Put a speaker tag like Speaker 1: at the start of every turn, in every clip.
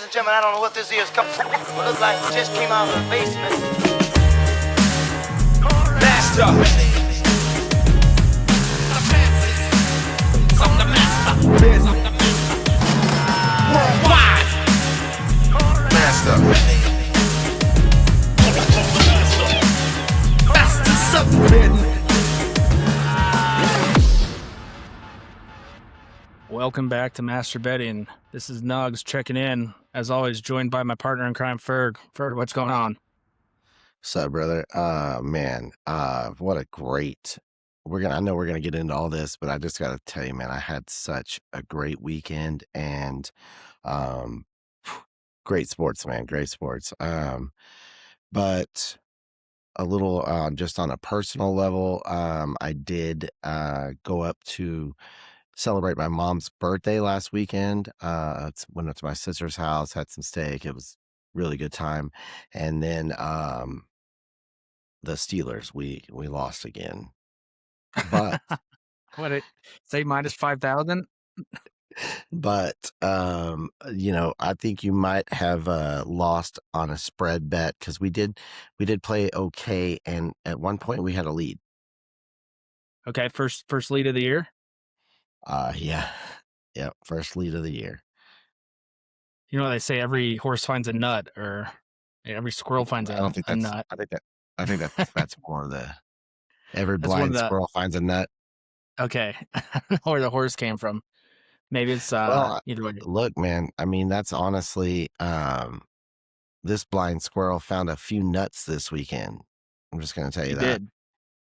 Speaker 1: and gentlemen, I don't know what this is. It looks like it just came out of the basement.
Speaker 2: Master. I'm the master. Worldwide. Master. Master submitting.
Speaker 3: Welcome back to MasterBetting. This is Nugs checking in, as always, joined by my partner in crime, Ferg. Ferg, what's going on?
Speaker 4: What's up, brother? Man, what a great. I know we're gonna get into all this, but I just gotta tell you, man, I had such a great weekend and great sports, man, great sports. But a little just on a personal level, I did go up to celebrate my mom's birthday last weekend. Went up to my sister's house, had some steak. It was really good time. And then the Steelers, we lost again. But
Speaker 3: Say minus 5,000?
Speaker 4: but I think you might have lost on a spread bet because we did play okay, and at one point we had a lead.
Speaker 3: Okay, first lead of the year?
Speaker 4: Yeah, first lead of the year.
Speaker 3: You know, they say every horse finds a nut, or every squirrel finds a nut.
Speaker 4: I think that's more of the every blind squirrel finds a nut.
Speaker 3: Okay, where the horse came from. Maybe it's either way.
Speaker 4: Look, man, I mean, that's honestly, this blind squirrel found a few nuts this weekend. I'm just going to tell you that.
Speaker 3: Did.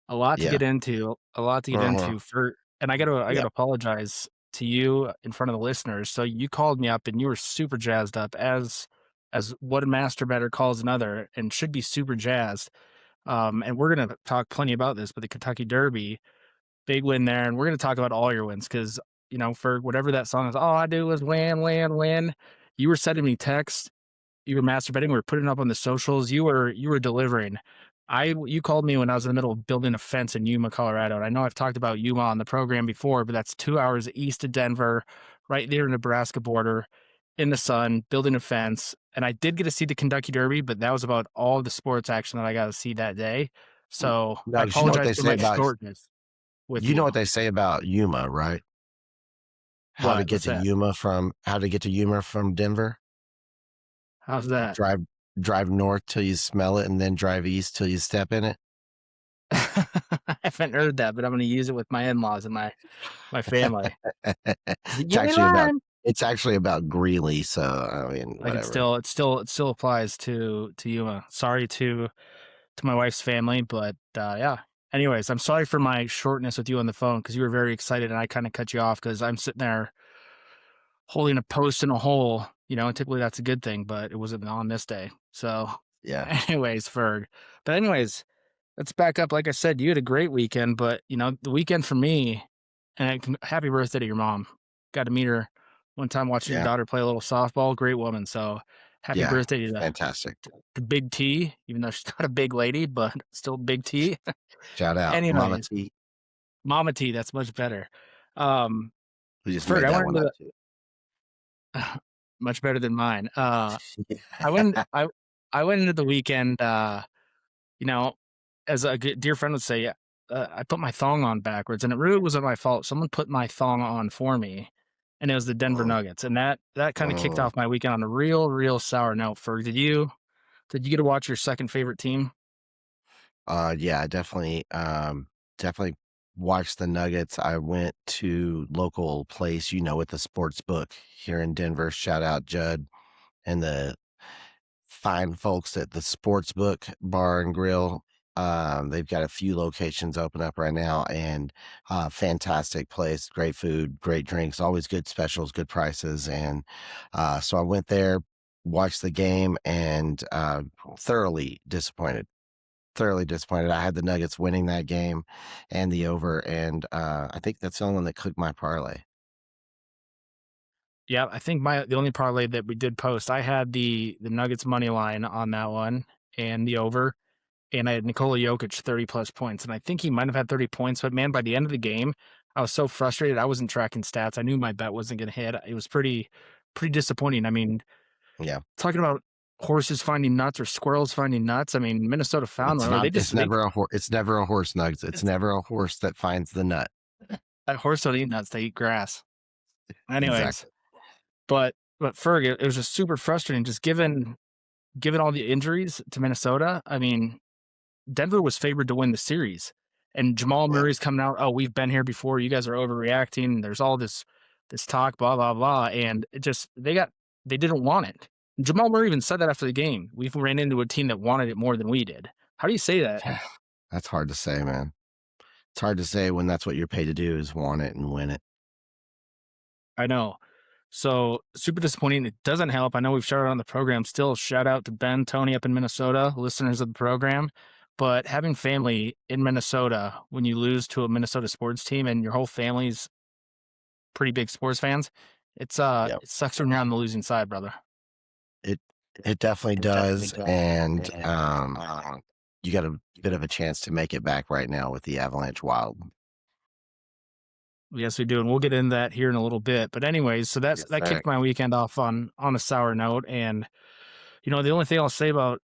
Speaker 3: A lot to get into. And I gotta apologize to you in front of the listeners. So you called me up and you were super jazzed up as what a master better calls another, and should be super jazzed. And we're gonna talk plenty about this, but the Kentucky Derby, big win there, and we're gonna talk about all your wins because for whatever that song is, all I do is win. You were sending me texts. You were masturbating. We were putting it up on the socials. You were delivering. You called me when I was in the middle of building a fence in Yuma, Colorado. And I know I've talked about Yuma on the program before, but that's 2 hours east of Denver, right there in the Nebraska border, in the sun, building a fence. And I did get to see the Kentucky Derby, but that was about all the sports action that I got to see that day. So I apologize for my shortness.
Speaker 4: You know what they say about Yuma, right? How to get to Yuma from Denver?
Speaker 3: How's that?
Speaker 4: Drive north till you smell it, and then drive east till you step in it.
Speaker 3: I haven't heard that, but I'm going to use it with my in-laws and my family.
Speaker 4: It's actually about Greeley, so I mean, whatever.
Speaker 3: It still applies to Yuma. Sorry to my wife's family, but yeah. Anyways, I'm sorry for my shortness with you on the phone because you were very excited and I kind of cut you off because I'm sitting there holding a post in a hole. And typically that's a good thing, but it wasn't on this day. So
Speaker 4: yeah.
Speaker 3: Anyways, Ferg. But anyways, let's back up. Like I said, you had a great weekend, but the weekend for me, and happy birthday to your mom. Got to meet her one time watching your daughter play a little softball. Great woman. So happy birthday to
Speaker 4: fantastic.
Speaker 3: To Big T, even though she's not a big lady, but still Big T.
Speaker 4: Shout out.
Speaker 3: Anyways,
Speaker 4: Mama T.
Speaker 3: Mama T, that's much better.
Speaker 4: We just made that one up too.
Speaker 3: Much better than mine. I went into the weekend, as a dear friend would say, I put my thong on backwards, and it really wasn't my fault. Someone put my thong on for me, and it was the Denver Nuggets, and that kind of kicked off my weekend on a real sour note. Ferg, did you get to watch your second favorite team?
Speaker 4: Yeah, I definitely watched the Nuggets. I went to local place, with the sports book here in Denver. Shout out Judd and the fine folks at the Sports Book Bar and Grill. They've got a few locations open up right now, and fantastic place, great food, great drinks, always good specials, good prices. And so I went there, watched the game, and thoroughly disappointed. I had the Nuggets winning that game and the over, and I think that's the only one that cooked my parlay.
Speaker 3: Yeah, I think the only parlay that we did post, I had the Nuggets money line on that one and the over, and I had Nikola Jokic 30-plus points, and I think he might have had 30 points, but man, by the end of the game, I was so frustrated. I wasn't tracking stats. I knew my bet wasn't going to hit. It was pretty disappointing. I mean,
Speaker 4: Yeah.
Speaker 3: Talking about horses finding nuts or squirrels finding nuts. I mean, Minnesota found
Speaker 4: It's
Speaker 3: one. Or
Speaker 4: not,
Speaker 3: they just they,
Speaker 4: it's never a horse, Nugs. It's never a horse that finds the nut.
Speaker 3: a horse don't eat nuts; they eat grass. Anyways,
Speaker 4: Exactly.
Speaker 3: but Ferg, it was just super frustrating. Just given all the injuries to Minnesota. I mean, Denver was favored to win the series, and Jamal
Speaker 4: Yeah.
Speaker 3: Murray's coming out. Oh, we've been here before. You guys are overreacting. There's all this talk, blah blah blah, and it just they didn't want it. Jamal Murray even said that after the game. We ran into a team that wanted it more than we did. How do you say that?
Speaker 4: That's hard to say, man. It's hard to say when that's what you're paid to do is want it and win it.
Speaker 3: I know. So super disappointing. It doesn't help. I know we've shouted on the program. Still, shout out to Ben, Tony up in Minnesota, listeners of the program. But having family in Minnesota when you lose to a Minnesota sports team and your whole family's pretty big sports fans, it sucks when you're on the losing side, brother.
Speaker 4: It definitely does, and you got a bit of a chance to make it back right now with the Avalanche Wild.
Speaker 3: Yes, we do, and we'll get into that here in a little bit. But anyways, so that kicked my weekend off on a sour note. And the only thing I'll say about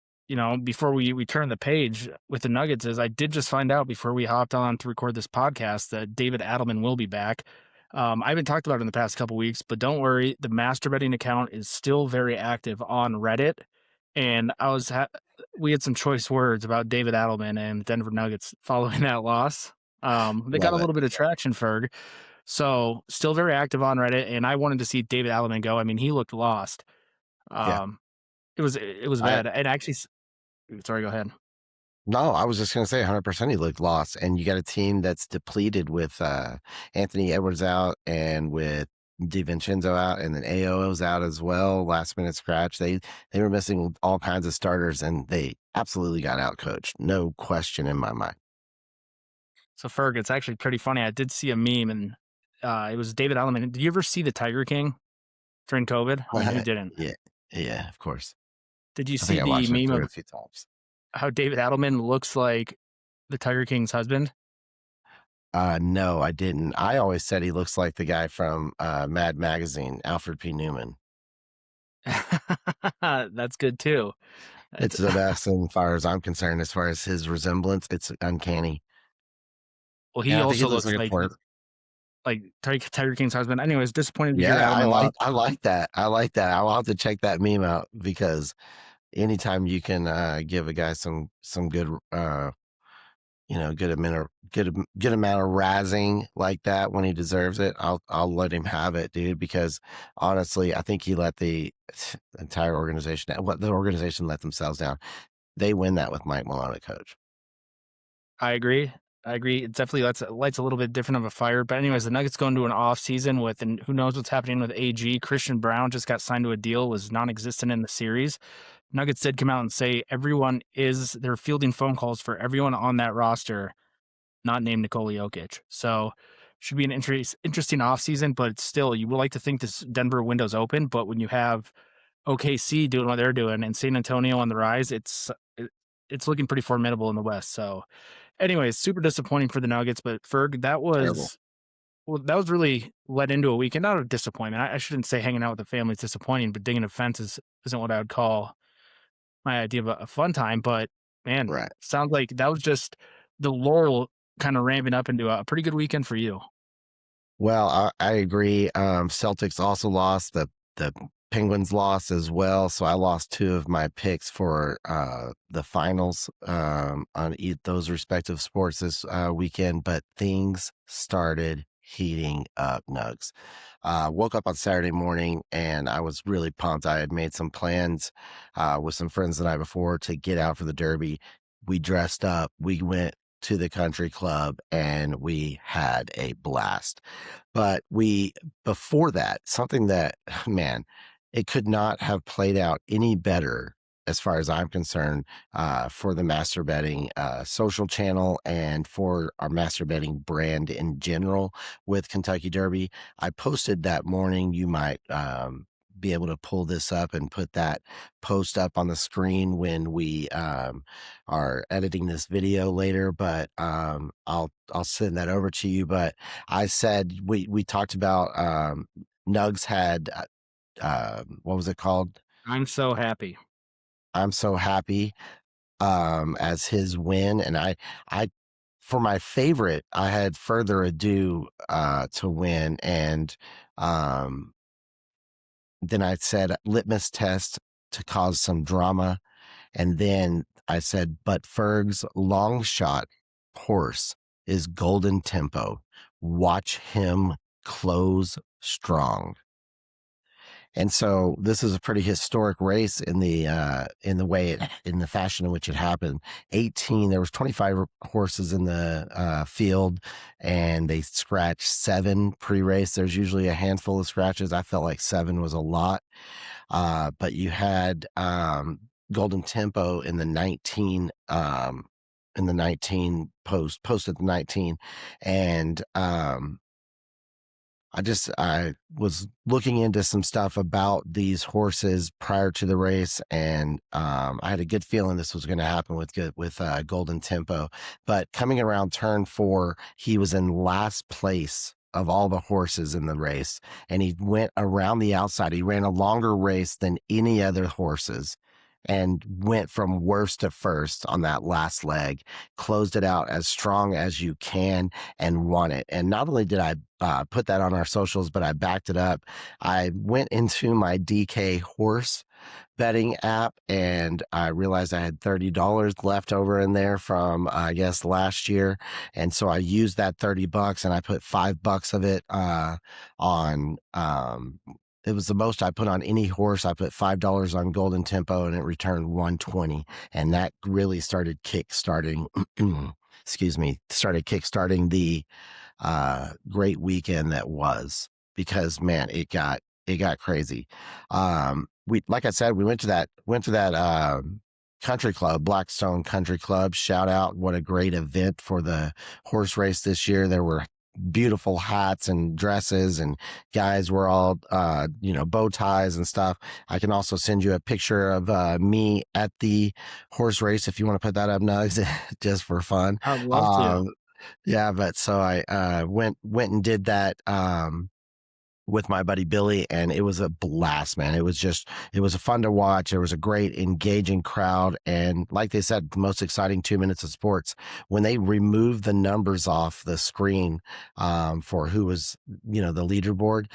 Speaker 3: before we turn the page with the Nuggets is I did just find out before we hopped on to record this podcast that David Adelman will be back. I haven't talked about it in the past couple weeks, but don't worry, the MasterBetting account is still very active on Reddit. And we had some choice words about David Adelman and the Denver Nuggets following that loss. They got a little bit of traction, Ferg. So still very active on Reddit, and I wanted to see David Adelman go. I mean, he looked lost. It was bad. And actually, sorry, go ahead.
Speaker 4: No, I was just going to say 100% he looked lost. And you got a team that's depleted with Anthony Edwards out and with DiVincenzo out, and then AO's out as well. Last minute scratch. They were missing all kinds of starters, and they absolutely got out coached. No question in my mind.
Speaker 3: So Ferg, it's actually pretty funny. I did see a meme, and it was David Adelman. Did you ever see The Tiger King during COVID? I mean, who didn't?
Speaker 4: Yeah, of course.
Speaker 3: Did you see the meme of
Speaker 4: a few times.
Speaker 3: How David Adelman looks like the Tiger King's husband?
Speaker 4: No, I didn't. I always said he looks like the guy from Mad Magazine, Alfred P. Newman.
Speaker 3: That's good too.
Speaker 4: It's the best as far as I'm concerned. As far as his resemblance, it's uncanny.
Speaker 3: Well, he also looks like Tiger King's husband. Anyways, disappointed to hear
Speaker 4: I like that. I'll have to check that meme out because anytime you can give a guy some good good amount of razzing like that when he deserves it, I'll let him have it, dude, because honestly, I think he let the entire organization let themselves down. They win that with Mike Malone, coach.
Speaker 3: I agree. It definitely lights a little bit different of a fire. But anyways, the Nuggets go into an off season and who knows what's happening with AG. Christian Brown just got signed to a deal, was non-existent in the series. Nuggets did come out and say they're fielding phone calls for everyone on that roster, not named Nikola Jokic. So should be an interesting offseason, but still, you would like to think this Denver window's open. But when you have OKC doing what they're doing and San Antonio on the rise, it's looking pretty formidable in the West. So anyways, super disappointing for the Nuggets. But Ferg, that was really led into a weekend out of disappointment. I shouldn't say hanging out with the family is disappointing, but digging a fence isn't what I would call my idea of a fun time. But man, sounds like that was just the Laurel kind of ramping up into a pretty good weekend for you.
Speaker 4: Well, I agree. Celtics also lost. The Penguins lost as well. So I lost 2 of my picks for the finals on those respective sports this weekend. But things started heating up, Nugs. Woke up on Saturday morning and I was really pumped. I had made some plans with some friends the night before to get out for the Derby. We dressed up. We went to the country club and we had a blast. But before that, something that, man, it could not have played out any better as far as I'm concerned, for the MasterBetting social channel and for our MasterBetting brand in general with Kentucky Derby. I posted that morning. You might be able to pull this up and put that post up on the screen when we are editing this video later, but I'll send that over to you. But I said we talked about Nugs had what was it called?
Speaker 3: I'm so happy.
Speaker 4: I'm so happy as his win. And I, for my favorite, I had Further Ado to win. And um, then I said litmus test to cause some drama. And then I said, but Ferg's long shot horse is Golden Tempo. Watch him close strong. And so this is a pretty historic race in the in the fashion in which it happened. There was 25 horses in the field, and they scratched 7 pre-race. There's usually a handful of scratches. I felt like 7 was a lot. But you had Golden Tempo in the 19 posted the 19, and I was looking into some stuff about these horses prior to the race, and I had a good feeling this was going to happen with Golden Tempo. But coming around turn 4, he was in last place of all the horses in the race, and he went around the outside. He ran a longer race than any other horses and went from worst to first on that last leg, closed it out as strong as you can, and won it. And not only did I put that on our socials, but I backed it up. I went into my DK horse betting app, and I realized I had $30 left over in there from I guess last year, and so I used that $30 and I put $5 of it on. It was the most I put on any horse. I put $5 on Golden Tempo, and it returned 120, and that really started kickstarting. Excuse me, started kickstarting the great weekend that was, because man, it got crazy. Like I said, we went to that country club, Blackstone Country Club. Shout out, what a great event for the horse race this year. There were beautiful hats and dresses, and guys were all bow ties and stuff. I can also send you a picture of me at the horse race if you want to put that up, Nugs, just for fun.
Speaker 3: I'd love to.
Speaker 4: Yeah, but so I went and did that with my buddy Billy, and it was a blast, man. It was fun to watch. There was a great engaging crowd, and like they said, the most exciting 2 minutes of sports. When they removed the numbers off the screen for who was the leaderboard,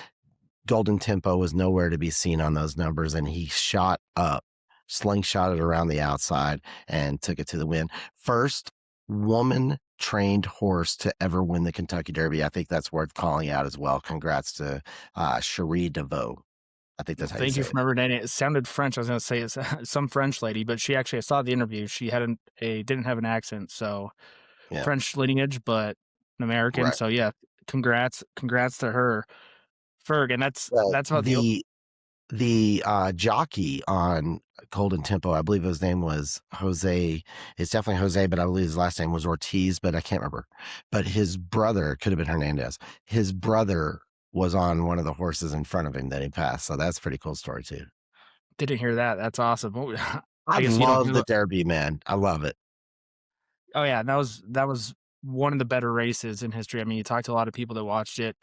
Speaker 4: Golden Tempo was nowhere to be seen on those numbers, and he shot up, slingshotted around the outside, and took it to the win. First woman trained horse to ever win the Kentucky Derby. I think that's worth calling out as well. Congrats to Cherie DeVaux. I think that's how
Speaker 3: Thank you
Speaker 4: say
Speaker 3: for remembering it. It sounded French. I was going to say it's some French lady, but she actually, I saw the interview. She didn't have an accent, so
Speaker 4: yeah.
Speaker 3: French lineage, but an American.
Speaker 4: Right.
Speaker 3: So yeah, congrats to her, Ferg. And that's about
Speaker 4: the jockey on Golden Tempo. I believe his name was Jose. It's definitely Jose, but I believe his last name was Ortiz, but I can't remember. But his brother, could have been Hernandez. His brother was on one of the horses in front of him that he passed. So that's a pretty cool story too.
Speaker 3: Didn't hear that. That's awesome.
Speaker 4: I love the Derby, man. I love it.
Speaker 3: Oh yeah, that was one of the better races in history. I mean, you talked to a lot of people that watched it,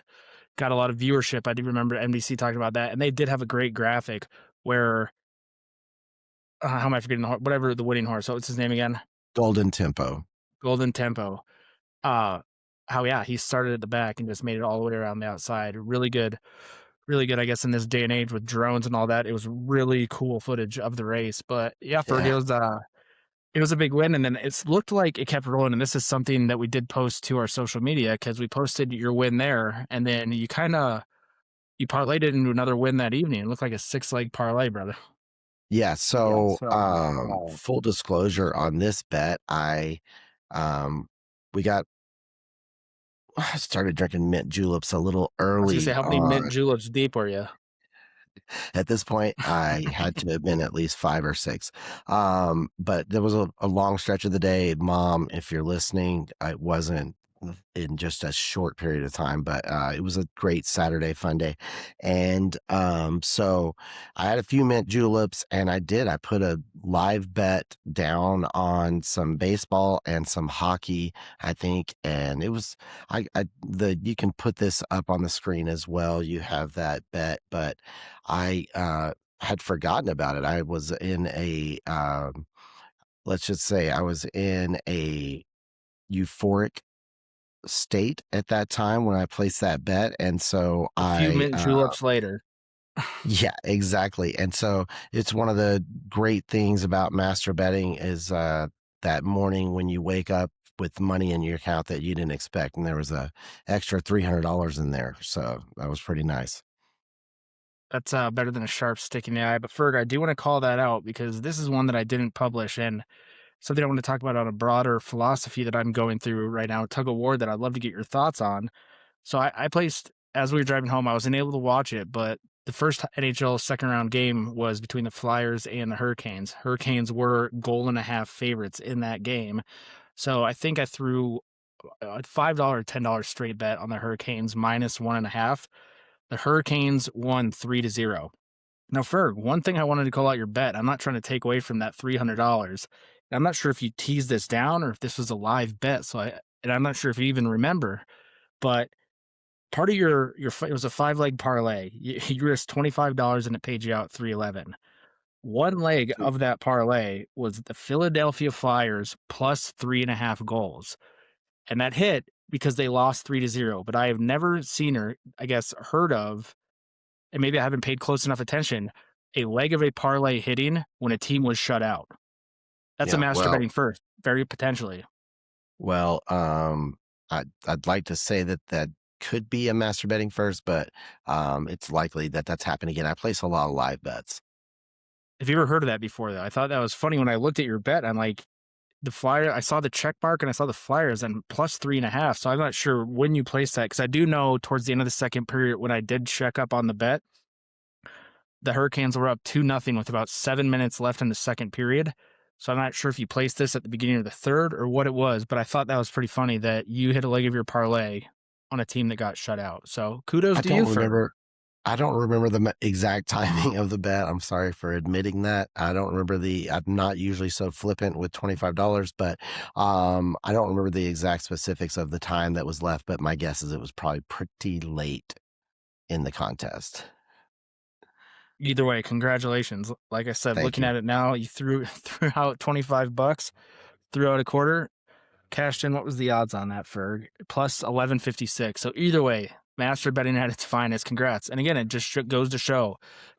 Speaker 3: got a lot of viewership. I do remember NBC talking about that, and they did have a great graphic where how am I forgetting whatever the winning horse? So what's his name again?
Speaker 4: Golden Tempo.
Speaker 3: Golden Tempo. He started at the back and just made it all the way around the outside. Really good. I guess in this day and age with drones and all that, it was really cool footage of the race. But yeah, for it was a big win, and then it looked like it kept rolling. And this is something that we did post to our social media, because we posted your win there, and then you parlayed it into another win that evening. It looked like a 6-leg parlay, brother.
Speaker 4: Yeah. So, full disclosure on this bet, I started drinking mint juleps a little early.
Speaker 3: I was gonna say, how many mint juleps deep were you?
Speaker 4: At this point, I had to have been at least 5 or 6. But there was a long stretch of the day. Mom, if you're listening, it wasn't in just a short period of time, but it was a great Saturday fun day. And so I had a few mint juleps, and I put a live bet down on some baseball and some hockey, I think. And it was you can put this up on the screen as well. You have that bet, but I had forgotten about it. I was in a let's just say I was in a euphoric state at that time when I placed that bet, and so
Speaker 3: A few mint juleps later.
Speaker 4: yeah, exactly. And so it's one of the great things about master betting is that morning when you wake up with money in your account that you didn't expect, and there was a extra $300 in there, so that was pretty nice.
Speaker 3: That's better than a sharp stick in the eye. But Ferg, I do want to call that out because this is one that I didn't publish, and something I want to talk about on a broader philosophy that I'm going through right now, tug of war, that I'd love to get your thoughts on. So I placed, as we were driving home, I wasn't able to watch it, but the first NHL second round game was between the Flyers and the Hurricanes. Hurricanes were goal and a half favorites in that game. So I think I threw a $5, $10 straight bet on the Hurricanes minus 1.5. The Hurricanes won 3-0. Now, Ferg, one thing I wanted to call out your bet. I'm not trying to take away from that $300. I'm not sure if you teased this down or if this was a live bet. And I'm not sure if you even remember, but part of your it was a 5-leg parlay. You risked $25 and it paid you out $311. One leg of that parlay was the Philadelphia Flyers plus 3.5 goals, and that hit because they lost 3-0. But I have never seen or I guess heard of, and maybe I haven't paid close enough attention, a leg of a parlay hitting when a team was shut out. That's a master betting first, very potentially.
Speaker 4: Well, I'd like to say that could be a master betting first, but it's likely that that's happened again. I place a lot of live bets.
Speaker 3: Have you ever heard of that before, though? I thought that was funny when I looked at your bet. I'm like, the Flyer, I saw the check mark and I saw the Flyers and plus 3.5. So I'm not sure when you placed that, because I do know towards the end of the second period when I did check up on the bet, the Hurricanes were up 2-0 with about 7 minutes left in the second period. So I'm not sure if you placed this at the beginning of the third or what it was, but I thought that was pretty funny that you hit a leg of your parlay on a team that got shut out. So kudos to you for.
Speaker 4: I don't remember the exact timing of the bet. I'm sorry for admitting that. I don't remember I'm not usually so flippant with $25, but I don't remember the exact specifics of the time that was left, but my guess is it was probably pretty late in the contest.
Speaker 3: Either way, congratulations. Like I said, looking at it now, you threw out $25, threw out a quarter, cashed in. What was the odds on that, Ferg? Plus 1156. So either way, master betting at its finest. Congrats. And again, it just goes to show,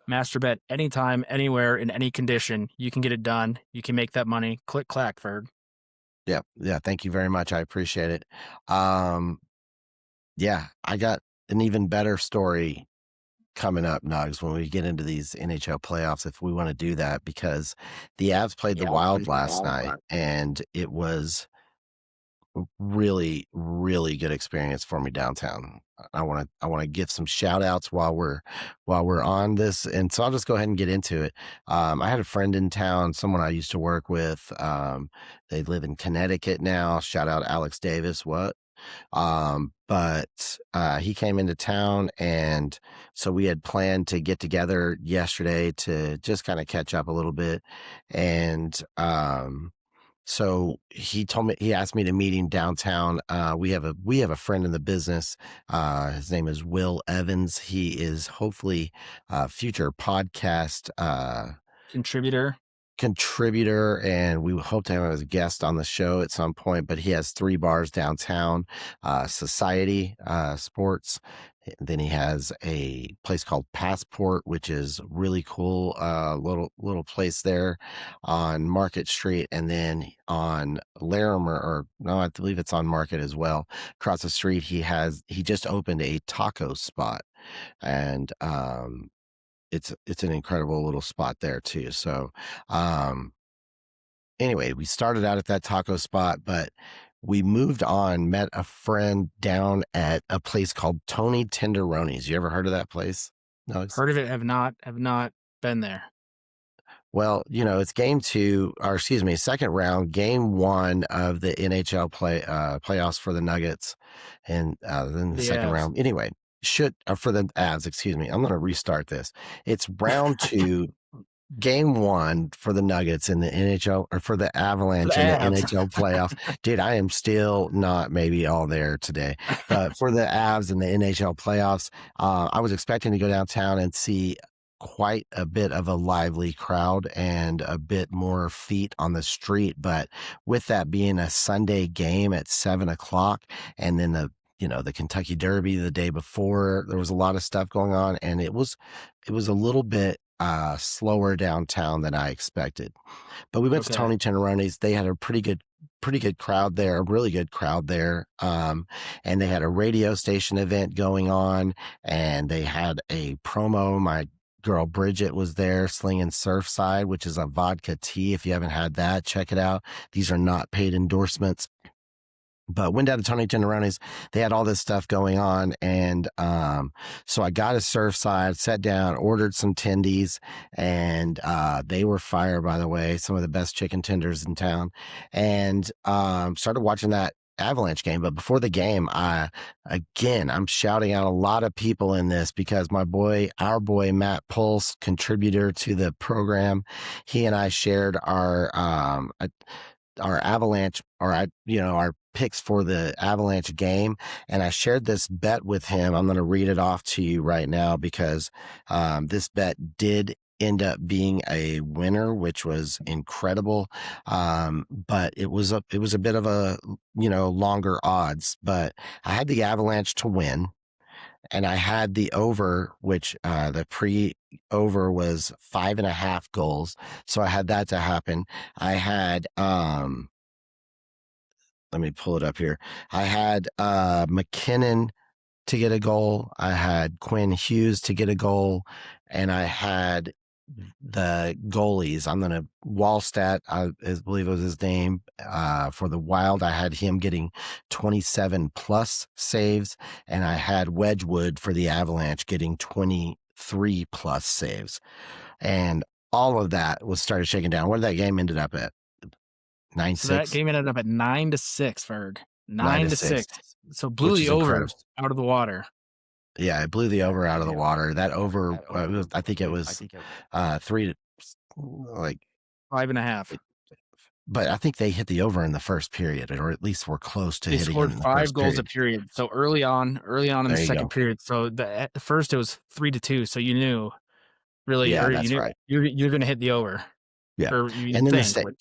Speaker 3: master bet anytime, anywhere, in any condition. You can get it done. You can make that money. Click, clack, Ferg.
Speaker 4: Yeah. Thank you very much. I appreciate it. Yeah, I got an even better story coming up, Nugs, when we get into these NHL playoffs, if we want to do that, because the Avs played the Wild last night, and it was really, really good experience for me downtown. I want to give some shout outs while we're on this. And so I'll just go ahead and get into it. I had a friend in town, someone I used to work with. They live in Connecticut now. Shout out Alex Davis. But he came into town, and so we had planned to get together yesterday to just kind of catch up a little bit. And so he asked me to meet him downtown. We have a friend in the business. His name is Will Evans. He is hopefully a future podcast contributor, and we hope to have him as a guest on the show at some point. But he has 3 bars downtown, Society Sports. Then he has a place called Passport, which is really cool, little place there on Market Street. And then on Larimer, I believe it's on Market as well. Across the street, he just opened a taco spot, and it's an incredible little spot there too. So anyway, we started out at that taco spot, but we moved on, met a friend down at a place called Tony Tenderoni's. You ever heard of that place? No,
Speaker 3: heard of it. Have not been there.
Speaker 4: Well, it's second round, game 1 of the NHL playoffs for the Nuggets, and then the second round. Anyway, for the Avs, excuse me. I'm going to restart this. It's round 2. Game 1 for the Nuggets in the NHL, or for the Avalanche in the NHL playoffs. Dude, I am still not maybe all there today. But for the Avs in the NHL playoffs, I was expecting to go downtown and see quite a bit of a lively crowd and a bit more feet on the street. But with that being a Sunday game at 7 o'clock, and then the Kentucky Derby the day before, there was a lot of stuff going on, and it was a little bit slower downtown than I expected. But we went to Tony Teneroni's. They had a pretty good crowd there, a really good crowd there. And they had a radio station event going on, and they had a promo. My girl Bridget was there slinging Surfside, which is a vodka tea. If you haven't had that, check it out. These are not paid endorsements. But went down to Tony Teneroni's. They had all this stuff going on. And so I got a Surfside, sat down, ordered some tendies, and they were fire, by the way, some of the best chicken tenders in town. And started watching that Avalanche game. But before the game, I'm shouting out a lot of people in this because our boy Matt Pulse, contributor to the program, he and I shared our Avalanche, our picks for the Avalanche game. And I shared this bet with him. I'm going to read it off to you right now because this bet did end up being a winner, which was incredible. But it was a bit of a, longer odds, but I had the Avalanche to win. And I had the over, which the pre-over was 5.5 goals. So I had that to happen. I had, let me pull it up here. I had McKinnon to get a goal. I had Quinn Hughes to get a goal. And I had the goalies. I'm going to Wallstat, I believe it was his name, for the Wild. I had him getting 27 plus saves, and I had Wedgwood for the Avalanche getting 23 plus saves. And all of that was started shaking down. What did that game ended up at? 9-6.
Speaker 3: So that game ended up at 9-6, Ferg. 9-6. So blew the over out of the water.
Speaker 4: Yeah, it blew the over out of the water. That over, I think it was 3 to
Speaker 3: 5.5.
Speaker 4: But I think they hit the over in the first period, or at least were close to hitting it in the first period.
Speaker 3: They scored 5 goals a period. So early on in the second period. So at the first it was 3-2. So you knew really,
Speaker 4: that's right.
Speaker 3: You're going to hit the over.
Speaker 4: Yeah,
Speaker 3: and then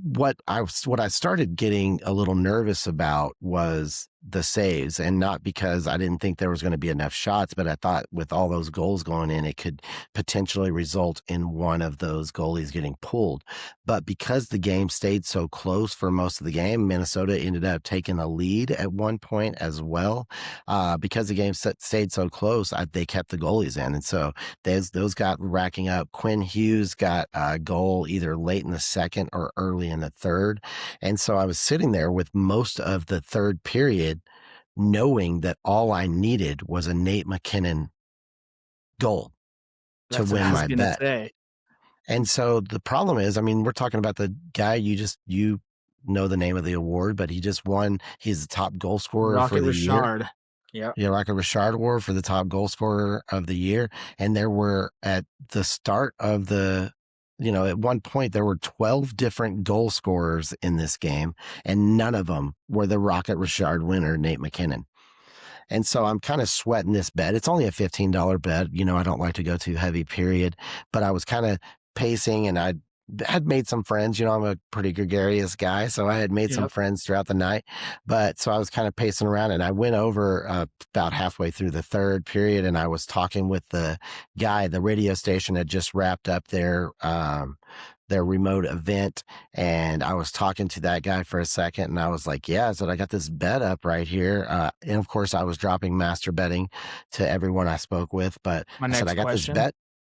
Speaker 4: what I started getting a little nervous about was the saves, and not because I didn't think there was going to be enough shots, but I thought with all those goals going in, it could potentially result in one of those goalies getting pulled. But because the game stayed so close for most of the game, Minnesota ended up taking a lead at one point as well. Because the game stayed so close, they kept the goalies in. And so those got racking up. Quinn Hughes got a goal either late in the second or early in the third. And so I was sitting there with most of the third period knowing that all I needed was a Nate McKinnon goal to win my bet. And so the problem is, we're talking about the guy you know the name of the award, but he just won. He's the top goal scorer for the year. Yeah, Rocket Richard Award for the top goal scorer of the year. And there were, at the start of the, at one point there were 12 different goal scorers in this game, and none of them were the Rocket Richard winner, Nate McKinnon. And so I'm kind of sweating this bet. It's only a $15 bet. I don't like to go too heavy, period. But I was kind of pacing, and I had made some friends. I'm a pretty gregarious guy, so I had made some friends throughout the night. But so I was kind of pacing around, and I went over about halfway through the third period, and I was talking with the guy. The radio station had just wrapped up their remote event, and I was talking to that guy for a second, and I was like, I said, I got this bet up right here. And of course I was dropping MasterBetting to everyone I spoke with, but I said, I got this bet.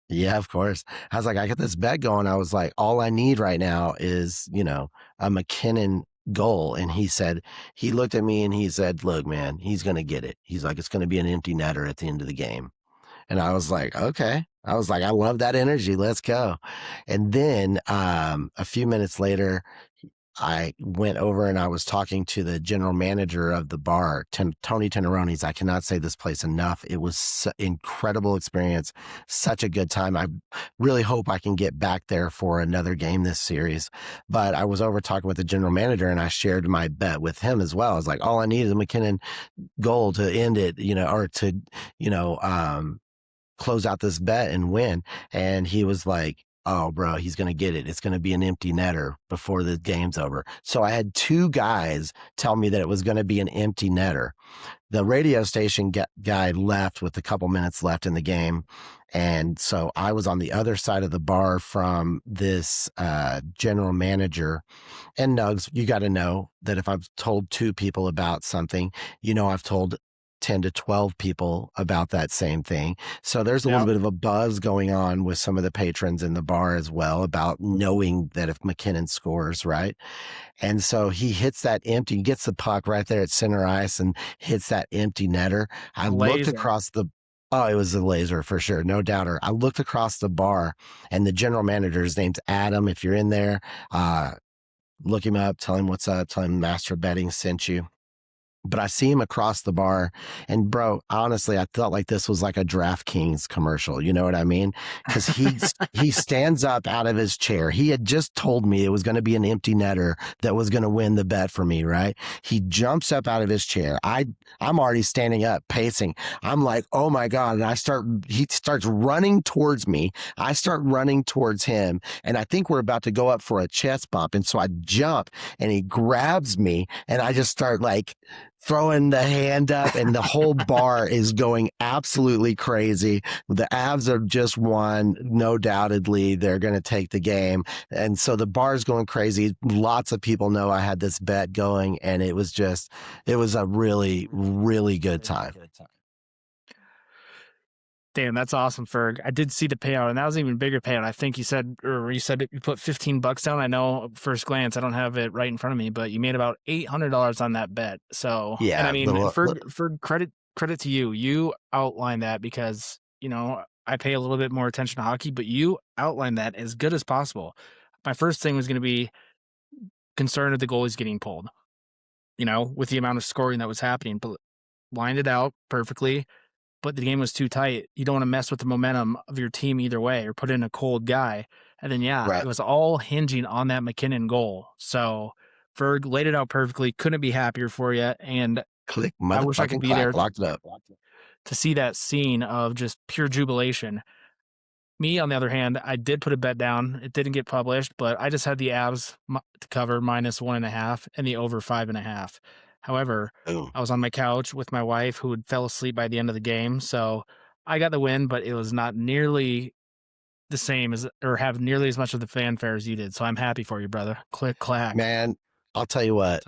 Speaker 4: Yeah, of course. I was like, I got this bet going. I was like, all I need right now is, a McKinnon goal. And he looked at me and he said, look, man, he's going to get it. He's like, it's going to be an empty netter at the end of the game. And I was like, okay. I was like, I love that energy. Let's go. And then a few minutes later, I went over and I was talking to the general manager of the bar, Tony Teneroni's. I cannot say this place enough. It was an incredible experience, such a good time. I really hope I can get back there for another game this series. But I was over talking with the general manager, and I shared my bet with him as well. I was like, all I need is a McKinnon goal to end it, or to, close out this bet and win. And he was like, oh, bro, he's going to get it. It's going to be an empty netter before the game's over. So I had 2 guys tell me that it was going to be an empty netter. The radio station guy left with a couple minutes left in the game. And so I was on the other side of the bar from this general manager. And Nugs, you got to know that if I've told 2 people about something, I've told 10 to 12 people about that same thing. So there's a little bit of a buzz going on with some of the patrons in the bar as well about knowing that if McKinnon scores, right? And so he hits that empty, gets the puck right there at center ice and hits that empty netter. I looked across it was a laser for sure, no doubter. I looked across the bar and the general manager, his name's Adam. If you're in there, look him up, tell him what's up, tell him MasterBetting sent you. But I see him across the bar, and bro, honestly, I felt like this was like a DraftKings commercial. You know what I mean? Because he stands up out of his chair. He had just told me it was going to be an empty netter that was going to win the bet for me, right? He jumps up out of his chair. I'm already standing up, pacing. I'm like, oh my God. And he starts running towards me. I start running towards him. And I think we're about to go up for a chest bump. And so I jump and he grabs me and I just start like throwing the hand up and the whole bar is going absolutely crazy. The Avs have just won. No doubtedly, they're going to take the game. And so the bar's going crazy. Lots of people know I had this bet going and it was a really, really good time.
Speaker 3: Damn, that's awesome, Ferg. I did see the payout, and that was an even bigger payout. I think you said you put $15 down. I know first glance, I don't have it right in front of me, but you made about $800 on that bet. So,
Speaker 4: yeah,
Speaker 3: and I mean, Ferg, credit to you. You outlined that because, I pay a little bit more attention to hockey, but you outlined that as good as possible. My first thing was going to be concerned of the goalies getting pulled, with the amount of scoring that was happening, but lined it out perfectly. But the game was too tight. You don't want to mess with the momentum of your team either way or put in a cold guy. And then, It was all hinging on that McKinnon goal. So Ferg laid it out perfectly. Couldn't be happier for you. And I wish I could be there
Speaker 4: locked it up
Speaker 3: to see that scene of just pure jubilation. Me, on the other hand, I did put a bet down. It didn't get published, but I just had the Avs to cover -1.5 and the over 5.5. However, I was on my couch with my wife who had fell asleep by the end of the game. So I got the win, but it was not nearly the same or have nearly as much of the fanfare as you did. So I'm happy for you, brother. Click, clack.
Speaker 4: Man, I'll tell you what,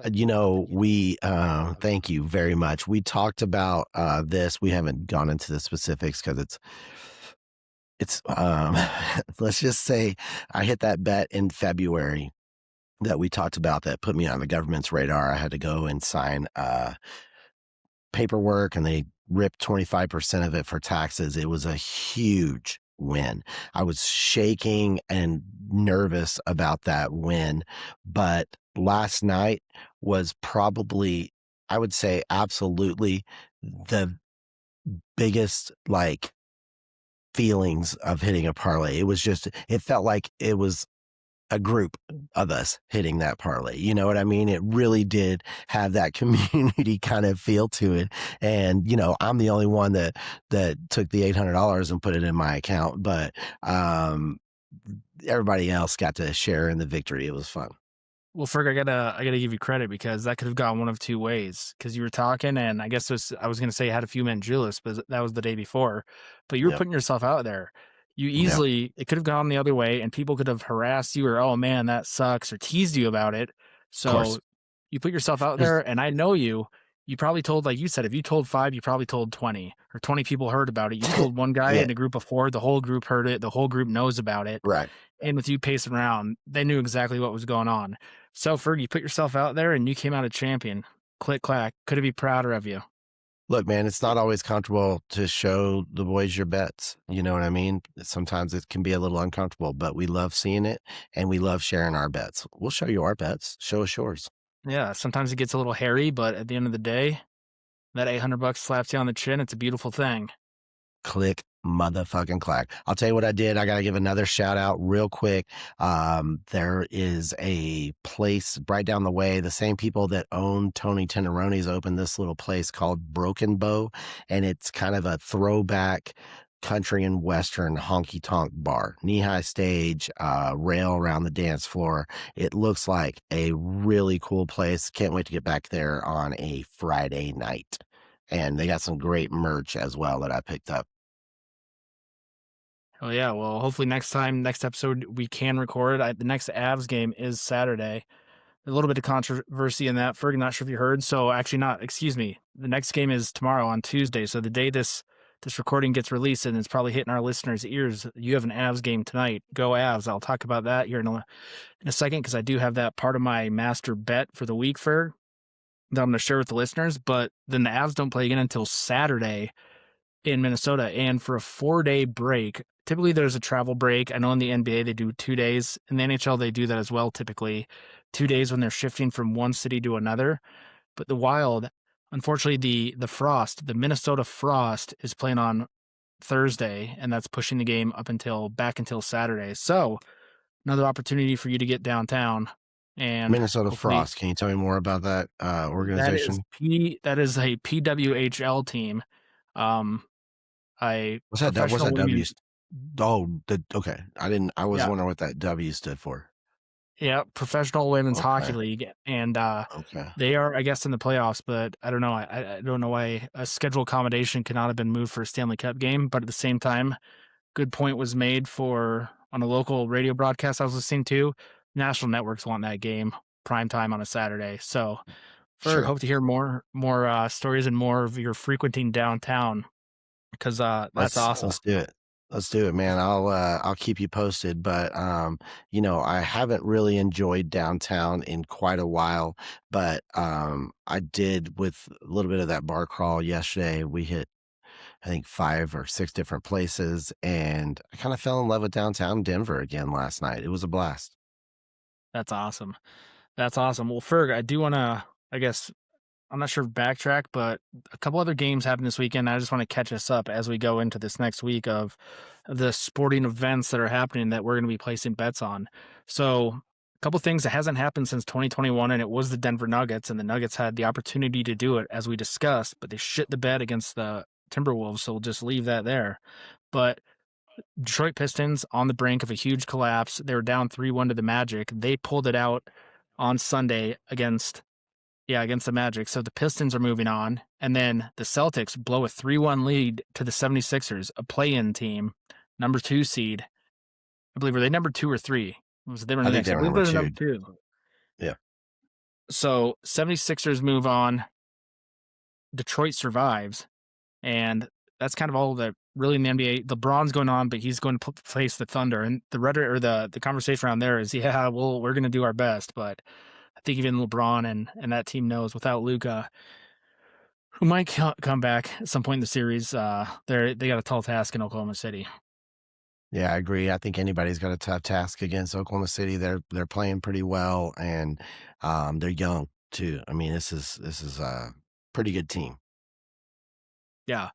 Speaker 4: we thank you very much. We talked about this. We haven't gone into the specifics because it's let's just say I hit that bet in February that we talked about that put me on the government's radar. I had to go and sign paperwork and they ripped 25% of it for taxes. It was a huge win. I was shaking and nervous about that win, but last night was probably, I would say, absolutely the biggest feelings of hitting a parlay. It felt like it was a group of us hitting that parlay. You know what I mean? It really did have that community kind of feel to it. And, I'm the only one that took the $800 and put it in my account, but everybody else got to share in the victory. It was fun.
Speaker 3: Well, Ferg, I gotta give you credit because that could have gone one of 2 ways. Because you were talking, and I guess I was gonna say I had a few men Julips, but that was the day before. But you were putting yourself out there. You easily it could have gone the other way, and people could have harassed you or, oh man, that sucks, or teased you about it. So you put yourself out there, and I know you. You probably told, like you said, if you told 5, you probably told 20, or 20 people heard about it. You told one guy in a group of 4, the whole group heard it, the whole group knows about it.
Speaker 4: Right.
Speaker 3: And with you pacing around, they knew exactly what was going on. So, Ferg, you put yourself out there and you came out a champion. Click, clack. Couldn't be prouder of you.
Speaker 4: Look, man, it's not always comfortable to show the boys your bets. You know what I mean? Sometimes it can be a little uncomfortable, but we love seeing it and we love sharing our bets. We'll show you our bets. Show us yours.
Speaker 3: Yeah, sometimes it gets a little hairy, but at the end of the day, that $800 slaps you on the chin. It's a beautiful thing.
Speaker 4: Click, motherfucking clack. I'll tell you what I did. I got to give another shout out real quick. There is a place right down the way. The same people that own Tony Tenderoni's opened this little place called Broken Bow, and it's kind of a throwback country and western honky tonk bar, knee-high stage, rail around the dance floor. It looks like a really cool place. Can't wait to get back there on a Friday night. And they got some great merch as well that I picked up.
Speaker 3: Oh yeah, well, hopefully next episode, we can record. The next Avs game is Saturday. A little bit of controversy in that. Ferg, not sure if you heard. So actually not, excuse me. The next game is tomorrow on Tuesday. So the day this recording gets released, and it's probably hitting our listeners' ears, you have an Avs game tonight. Go Avs. I'll talk about that here in a second, because I do have that part of my master bet for the week, Ferg, that I'm going to share with the listeners. But then the Avs don't play again until Saturday in Minnesota. And for a 4-day break, typically there's a travel break. I know in the NBA they do 2 days. In the NHL they do that as well, typically 2 days when they're shifting from one city to another. But the Wild, unfortunately, the Minnesota Frost is playing on Thursday, and that's pushing the game back until Saturday. So another opportunity for you to get downtown. And
Speaker 4: Minnesota Frost. Can you tell me more about that organization?
Speaker 3: That is a PWHL team.
Speaker 4: What's that W? Okay. I was wondering what that W stood for.
Speaker 3: Yeah, Professional Women's Hockey League, and they are, I guess, in the playoffs. But I don't know. I don't know why a schedule accommodation could not have been moved for a Stanley Cup game. But at the same time, good point was made on a local radio broadcast I was listening to. National networks want that game prime time on a Saturday. So, Ferg, hope to hear more stories and more of your frequenting downtown, because that's awesome.
Speaker 4: Let's do it, man. I'll keep you posted, but I haven't really enjoyed downtown in quite a while, but I did with a little bit of that bar crawl yesterday. We hit, I think, 5 or 6 different places, and I kind of fell in love with downtown Denver again last night. It was a blast.
Speaker 3: That's awesome. Well, Ferg, I do want to, I guess, I'm not sure if backtrack, but a couple other games happened this weekend. I just want to catch us up as we go into this next week of the sporting events that are happening that we're going to be placing bets on. So a couple things that hasn't happened since 2021, and it was the Denver Nuggets, and the Nuggets had the opportunity to do it, as we discussed, but they shit the bed against the Timberwolves, so we'll just leave that there. But Detroit Pistons on the brink of a huge collapse. They were down 3-1 to the Magic. They pulled it out on Sunday against the Magic. So the Pistons are moving on. And then the Celtics blow a 3-1 lead to the 76ers, a play-in team, number 2 seed. I believe, were they number 2 or 3?
Speaker 4: I think they were number 2. Yeah.
Speaker 3: So 76ers move on. Detroit survives. And that's kind of all that really in the NBA. LeBron's going on, but he's going to face the Thunder. And the rhetoric, or the conversation around there is, we're going to do our best, but I think even LeBron and that team knows without Luka, who might come back at some point in the series, they got a tall task in Oklahoma City.
Speaker 4: Yeah, I agree. I think anybody's got a tough task against Oklahoma City. They're playing pretty well, and they're young too. I mean, this is a pretty good team.
Speaker 3: Yeah,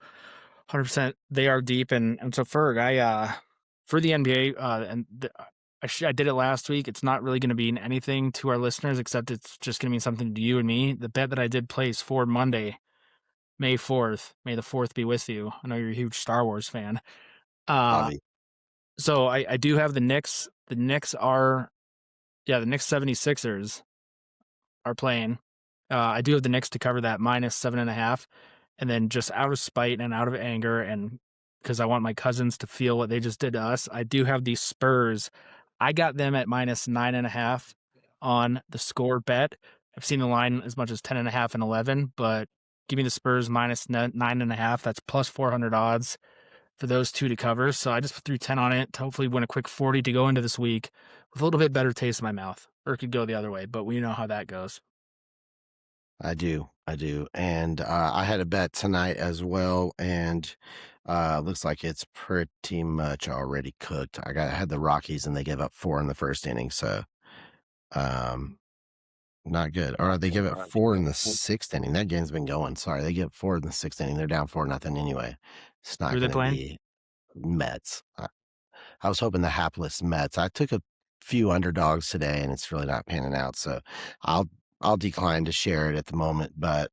Speaker 3: 100%. They are deep, and so Ferg, for the NBA, I did it last week. It's not really going to mean anything to our listeners, except it's just going to mean something to you and me. The bet that I did place for Monday, May 4th, may the 4th be with you. I know you're a huge Star Wars fan. So I do have the Knicks. The Knicks 76ers are playing. I do have the Knicks to cover that -7.5. And then just out of spite and out of anger, and because I want my cousins to feel what they just did to us, I do have the Spurs. I got them at -9.5 on the score bet. I've seen the line as much as 10.5 and 11, but give me the Spurs -9.5. That's plus 400 odds for those two to cover. So I just threw 10 on it to hopefully win a quick 40 to go into this week with a little bit better taste in my mouth. Or it could go the other way, but we know how that goes.
Speaker 4: I do. And I had a bet tonight as well, and looks like it's pretty much already cooked. I had the Rockies, and they gave up 4 in the first inning, so not good. Or they give up 4 in the 6th inning. That game's been going. Sorry, they give 4 in the 6th inning. They're down 4-0 anyway. It's not going to be Mets. I was hoping the hapless Mets. I took a few underdogs today, and it's really not panning out, so I'll decline to share it at the moment. But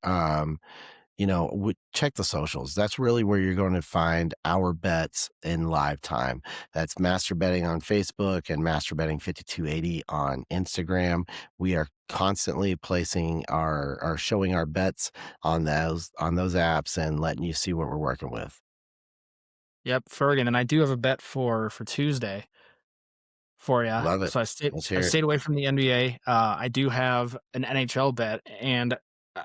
Speaker 4: check the socials. That's really where you're going to find our bets in live time. That's MasterBetting on Facebook and MasterBetting 5280 on Instagram. We are constantly placing showing our bets on those apps and letting you see what we're working with.
Speaker 3: Yep, Ferg, and then I do have a bet for Tuesday for you.
Speaker 4: Love it.
Speaker 3: So
Speaker 4: Let's
Speaker 3: I
Speaker 4: hear it.
Speaker 3: stayed away from the NBA. I do have an NHL bet, and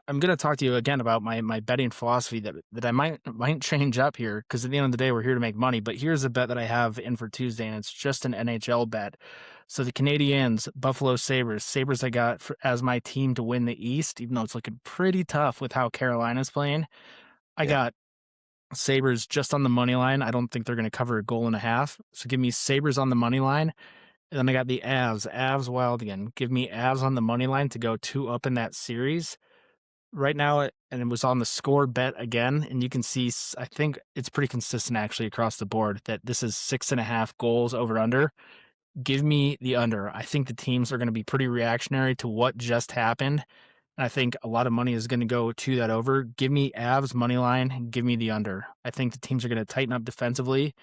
Speaker 3: I'm going to talk to you again about my betting philosophy that I might change up here, because at the end of the day, we're here to make money. But here's a bet that I have in for Tuesday, and it's just an NHL bet. So the Canadiens, Buffalo Sabres I got as my team to win the East, even though it's looking pretty tough with how Carolina's playing. I
Speaker 4: Yeah.
Speaker 3: got Sabres just on the money line. I don't think they're going to cover 1.5 goals. So give me Sabres on the money line. And then I got the Avs wild again. Give me Avs on the money line to go 2 up in that series. Right now, and it was on the score bet again, and you can see, I think it's pretty consistent actually across the board that this is 6.5 goals over under. Give me the under. I think the teams are going to be pretty reactionary to what just happened. And I think a lot of money is going to go to that over. Give me Avs money line. Give me the under. I think the teams are going to tighten up defensively,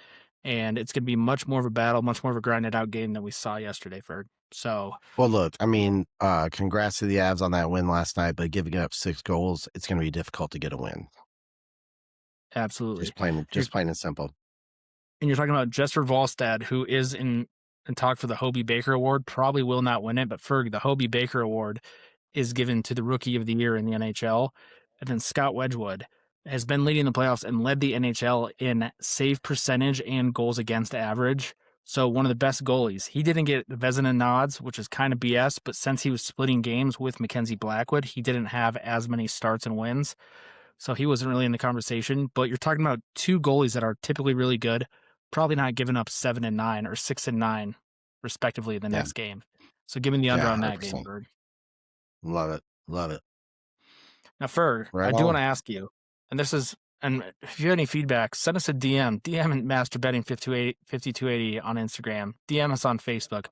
Speaker 3: and it's going to be much more of a battle, much more of a grinded out game than we saw yesterday, Ferg. So,
Speaker 4: well, look, I mean, congrats to the Avs on that win last night, but giving up 6 goals, it's going to be difficult to get a win.
Speaker 3: Absolutely.
Speaker 4: Just plain and simple.
Speaker 3: And you're talking about Jesper Volstad, who is in talk for the Hobie Baker Award, probably will not win it, but Ferg, the Hobie Baker Award is given to the Rookie of the Year in the NHL. And then Scott Wedgwood has been leading the playoffs and led the NHL in save percentage and goals against average. So one of the best goalies. He didn't get the Vezina nods, which is kind of BS, but since he was splitting games with Mackenzie Blackwood, he didn't have as many starts and wins. So he wasn't really in the conversation. But you're talking about 2 goalies that are typically really good, probably not giving up 7 and 9 or 6 and 9, respectively, the next game. So give me the under on that
Speaker 4: 100%.
Speaker 3: game, Bird.
Speaker 4: Love it. Love it.
Speaker 3: Now, Ferg, I do want to ask you, and if you have any feedback, send us a DM and MasterBetting 5280 on Instagram, DM us on Facebook.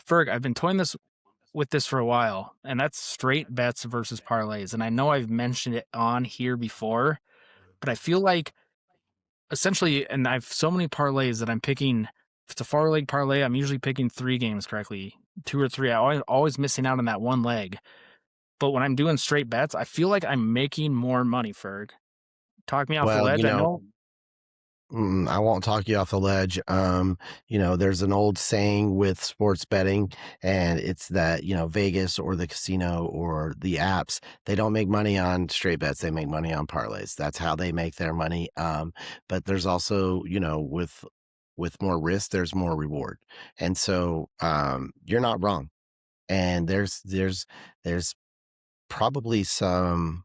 Speaker 3: Ferg, I've been toying with this for a while, and that's straight bets versus parlays. And I know I've mentioned it on here before, but I feel like essentially, and I have so many parlays that I'm picking. If it's a 4-leg parlay, I'm usually picking 3 games correctly, 2 or 3. I'm always missing out on that one leg. But when I'm doing straight bets, I feel like I'm making more money, Ferg. Talk me off the ledge.
Speaker 4: I won't talk you off the ledge. There's an old saying with sports betting, and it's that, Vegas or the casino or the apps, they don't make money on straight bets. They make money on parlays. That's how they make their money. But there's also, with more risk, there's more reward. And so, you're not wrong. And there's probably some,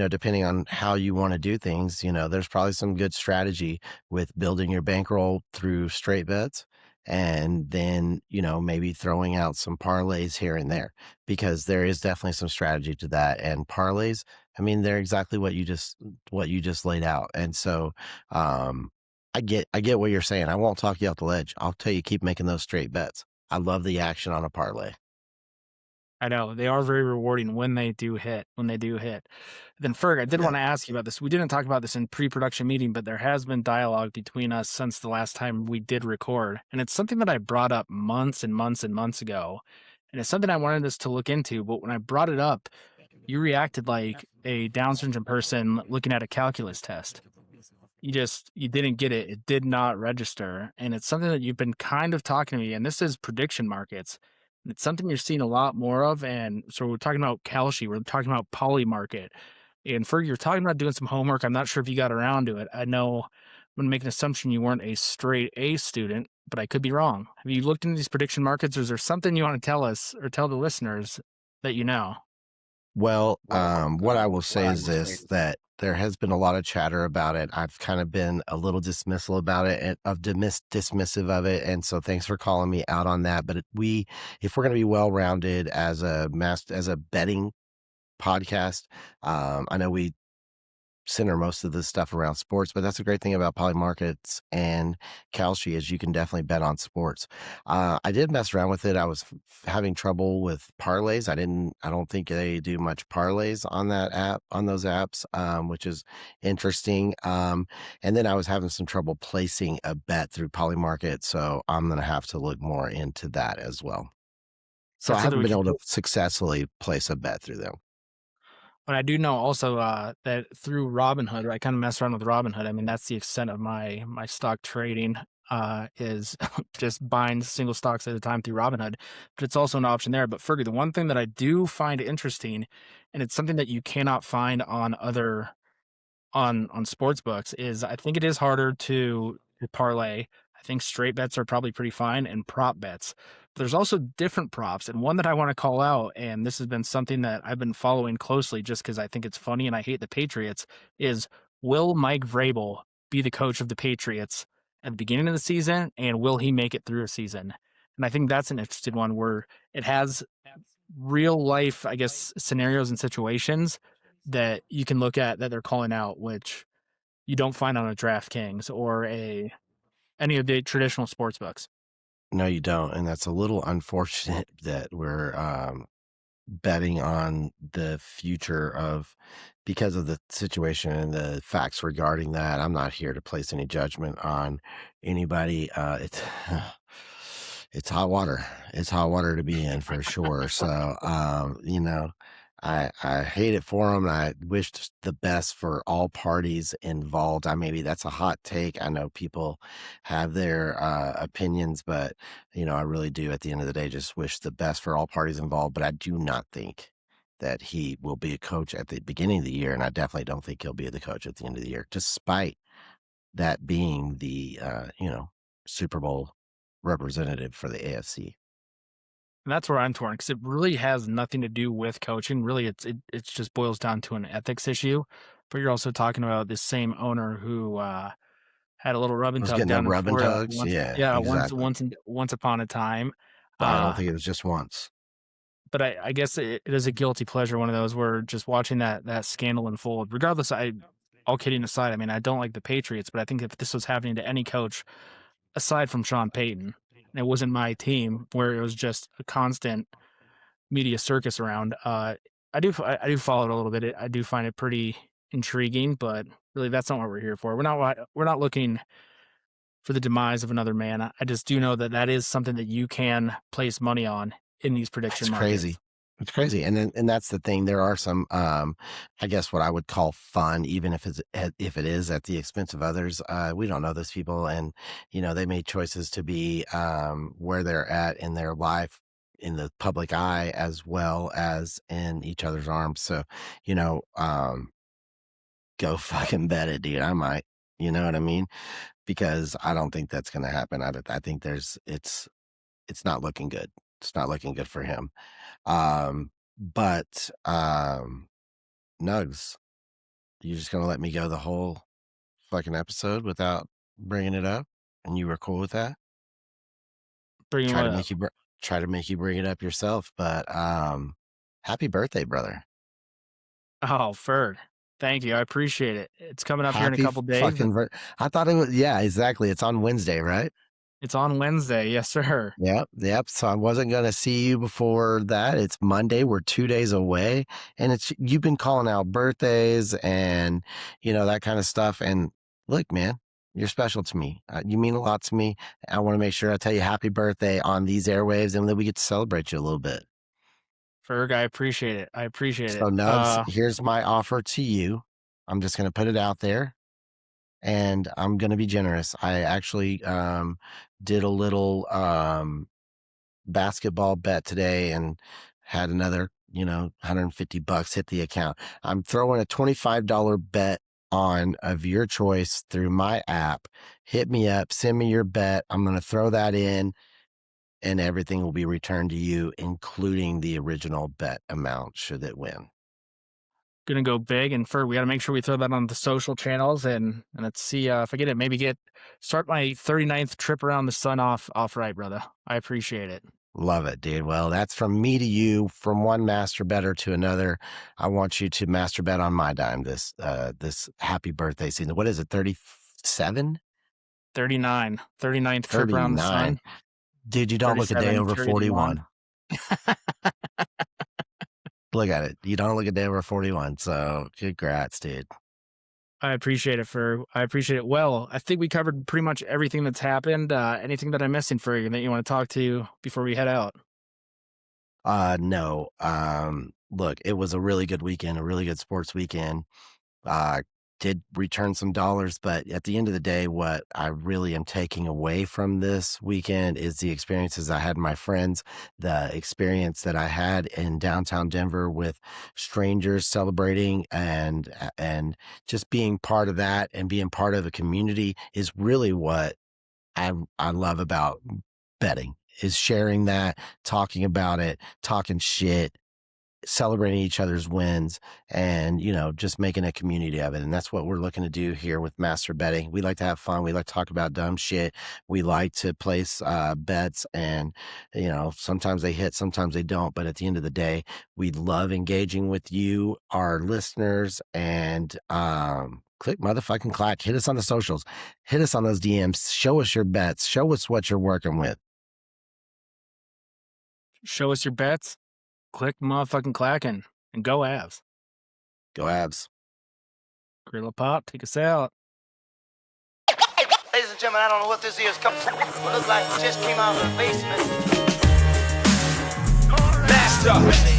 Speaker 4: depending on how you want to do things, there's probably some good strategy with building your bankroll through straight bets, and then, maybe throwing out some parlays here and there, because there is definitely some strategy to that. And parlays, I mean, they're exactly what you just laid out. And so, I get what you're saying. I won't talk you off the ledge. I'll tell you, keep making those straight bets. I love the action on a parlay.
Speaker 3: I know they are very rewarding when they do hit. Then Ferg, I did want to ask you about this. We didn't talk about this in pre-production meeting, but there has been dialogue between us since the last time we did record. And it's something that I brought up months and months and months ago. And it's something I wanted us to look into. But when I brought it up, you reacted like a Down syndrome person looking at a calculus test. You didn't get it. It did not register. And it's something that you've been kind of talking to me. And this is prediction markets. It's something you're seeing a lot more of. And so we're talking about Kalshi. We're talking about Poly Market. And Ferg, you're talking about doing some homework. I'm not sure if you got around to it. I know I'm going to make an assumption you weren't a straight A student, but I could be wrong. Have you looked into these prediction markets, or is there something you want to tell us or tell the listeners that you know?
Speaker 4: Well, what I will say is this, that there has been a lot of chatter about it. I've kind of been a little dismissal about it, and dismissive of it. And so thanks for calling me out on that. But if we're going to be well-rounded as a betting podcast, I know we center most of this stuff around sports, but that's a great thing about Poly Markets and Kalshi is you can definitely bet on sports. I did mess around with it. I was having trouble with parlays. I don't think they do much parlays on that app, on those apps, which is interesting. And then I was having some trouble placing a bet through Poly Market, so I'm going to have to look more into that as well. So I
Speaker 3: That's something
Speaker 4: haven't
Speaker 3: we
Speaker 4: been
Speaker 3: should
Speaker 4: able to
Speaker 3: do.
Speaker 4: successfully place a bet through them.
Speaker 3: But I do know also that through Robinhood, I kind of mess around with Robinhood. I mean, that's the extent of my stock trading is just buying single stocks at a time through Robinhood. But it's also an option there. But Fergie, the one thing that I do find interesting, and it's something that you cannot find on other on sports books, is I think it is harder to parlay. I think straight bets are probably pretty fine and prop bets. But there's also different props, and one that I want to call out, and this has been something that I've been following closely just because I think it's funny and I hate the Patriots, is will Mike Vrabel be the coach of the Patriots at the beginning of the season, and will he make it through a season? And I think that's an interesting one where it has real life, I guess, scenarios and situations that you can look at that they're calling out, which you don't find on a DraftKings or any of the traditional sports books.
Speaker 4: No, you don't, and that's a little unfortunate that we're betting on the future of because of the situation and the facts regarding that. I'm not here to place any judgment on anybody. It's it's hot water. It's hot water to be in for sure. So, I hate it for them. I wish the best for all parties involved. Maybe that's a hot take. I know people have their opinions, but I really do at the end of the day just wish the best for all parties involved. But I do not think that he will be a coach at the beginning of the year, and I definitely don't think he'll be the coach at the end of the year, despite that being the Super Bowl representative for the AFC.
Speaker 3: And that's where I'm torn because it really has nothing to do with coaching. Really, it just boils down to an ethics issue. But you're also talking about this same owner who had a little rub
Speaker 4: I
Speaker 3: and
Speaker 4: was
Speaker 3: tug
Speaker 4: getting them
Speaker 3: down in
Speaker 4: rub and
Speaker 3: Florida
Speaker 4: tugs.
Speaker 3: once.
Speaker 4: Yeah,
Speaker 3: Yeah,
Speaker 4: exactly.
Speaker 3: once upon a time.
Speaker 4: I don't
Speaker 3: Uh,
Speaker 4: think it was just once.
Speaker 3: but I guess it is a guilty pleasure. One of those where just watching that scandal unfold. Regardless, all kidding aside, I mean I don't like the Patriots, but I think if this was happening to any coach aside from Sean Payton, and it wasn't my team, where it was just a constant media circus around. I do follow it a little bit. I do find it pretty intriguing, but really that's not what we're here for. We're not looking for the demise of another man. I just do know that that is something that you can place money on in these prediction
Speaker 4: It's crazy.
Speaker 3: markets.
Speaker 4: It's crazy. And that's the thing. There are some I guess what I would call fun, even if if it is at the expense of others. We don't know those people and they made choices to be where they're at in their life in the public eye as well as in each other's arms. So, you know, um go fucking bet it, dude. I might. You know what I mean? Because I don't think that's gonna happen. I think it's not looking good. It's not looking good for him. But Nugs, you just gonna let me go the whole fucking episode without bringing it up, and you were cool with that?
Speaker 3: Bringing
Speaker 4: Try
Speaker 3: what
Speaker 4: to
Speaker 3: up?
Speaker 4: make you try to make you bring it up yourself, but happy birthday, brother!
Speaker 3: Oh, Ferg. Thank you. I appreciate it. It's coming up here in a
Speaker 4: Happy
Speaker 3: couple days.
Speaker 4: fucking. I thought it was yeah, exactly. It's on Wednesday, right?
Speaker 3: It's on Wednesday. Yes, sir.
Speaker 4: Yep, yep. So I wasn't gonna see you before that. It's Monday. We're 2 days away, and you've been calling out birthdays and that kind of stuff. And look, man, you're special to me. You mean a lot to me. I want to make sure I tell you happy birthday on these airwaves, and then we get to celebrate you a little bit.
Speaker 3: Ferg, I appreciate it. I appreciate
Speaker 4: So,
Speaker 3: it.
Speaker 4: Nugs, here's my offer to you. I'm just gonna put it out there, and I'm gonna be generous. I actually did a little basketball bet today and had another, $150 hit the account. I'm throwing a $25 bet on of your choice through my app. Hit me up, send me your bet. I'm going to throw that in and everything will be returned to you, including the original bet amount should it win.
Speaker 3: Gonna go big, and Ferg, we got to make sure we throw that on the social channels, and let's see if I get it. Maybe start my 39th trip around the sun off right, brother. I appreciate it.
Speaker 4: Love it, dude. Well, that's from me to you, from one master better to another. I want you to master bet on my dime this happy birthday season. What is it, 37?
Speaker 3: 39. 39th trip around the
Speaker 4: 39.
Speaker 3: sun.
Speaker 4: Dude, you don't look a day
Speaker 3: 37,
Speaker 4: over
Speaker 3: carry the
Speaker 4: 41.
Speaker 3: one.
Speaker 4: Look at it. You don't look a day over 41. So congrats, dude.
Speaker 3: I appreciate it, Ferg. I appreciate it. Well, I think we covered pretty much everything that's happened. Anything that I'm missing, Ferg, that you want to talk to before we head out?
Speaker 4: No. Look, it was a really good weekend, a really good sports weekend. Did return some dollars, but at the end of the day, what I really am taking away from this weekend is the experiences I had with my friends, the experience that I had in downtown Denver with strangers celebrating and just being part of that and being part of a community is really what I love about betting, is sharing that, talking about it, talking shit, celebrating each other's wins, and just making a community of it. And that's what we're looking to do here with Master Betting. We like to have fun. We like to talk about dumb shit. We like to place bets, and sometimes they hit, sometimes they don't, but at the end of the day, we love engaging with you, our listeners. And click motherfucking clack, hit us on the socials, hit us on those DMs, show us your bets, show us what you're working with.
Speaker 3: Show us your bets. Click motherfucking clacking and go Avs.
Speaker 4: Go Avs.
Speaker 3: Gorilla Pop, take us out.
Speaker 1: Ladies and gentlemen, I don't know what this is. It looks like it just came out of the basement.
Speaker 2: Master.